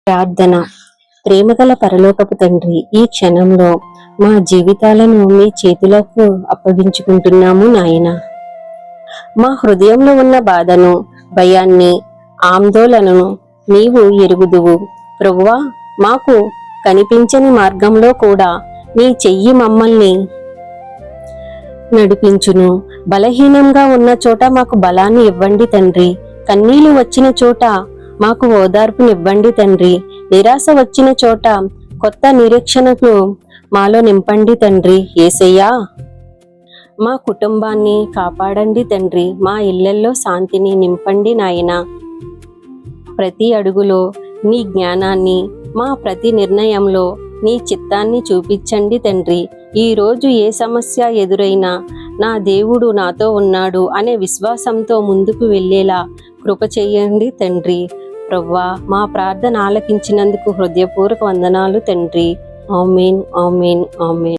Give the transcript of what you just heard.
ప్రార్థన. ప్రేమగల పరలోకపు తండ్రి, ఈ క్షణంలో మా జీవితాలను మీ చేతులకు అప్పగించుకుంటున్నాము నాయన. మా హృదయంలో ఉన్న బాధను, భయాన్ని, ఆందోళనను నీవు ఎరుగుదువు ప్రభువా. మాకు కనిపించని మార్గంలో కూడా నీ చెయ్యి మమ్మల్ని నడిపించును. బలహీనంగా ఉన్న చోట మాకు బలాన్ని ఇవ్వండి తండ్రి. కన్నీళ్లు వచ్చిన చోట మాకు ఓదార్పునివ్వండి తండ్రి. నిరాశ వచ్చిన చోట కొత్త నిరీక్షణను మాలో నింపండి తండ్రి. యేసయ్యా, మా కుటుంబాన్ని కాపాడండి తండ్రి. మా ఇళ్లల్లో శాంతిని నింపండి నాయన. ప్రతి అడుగులో నీ జ్ఞానాన్ని, మా ప్రతి నిర్ణయంలో నీ చిత్తాన్ని చూపించండి తండ్రి. ఈరోజు ఏ సమస్య ఎదురైనా నా దేవుడు నాతో ఉన్నాడు అనే విశ్వాసంతో ముందుకు వెళ్ళేలా కృప చేయండి తండ్రి. ప్రభువా, మా ప్రార్థన ఆలకించినందుకు హృదయపూర్వక వందనాలు తండ్రి. ఆమేన్, ఆమేన్, ఆమేన్.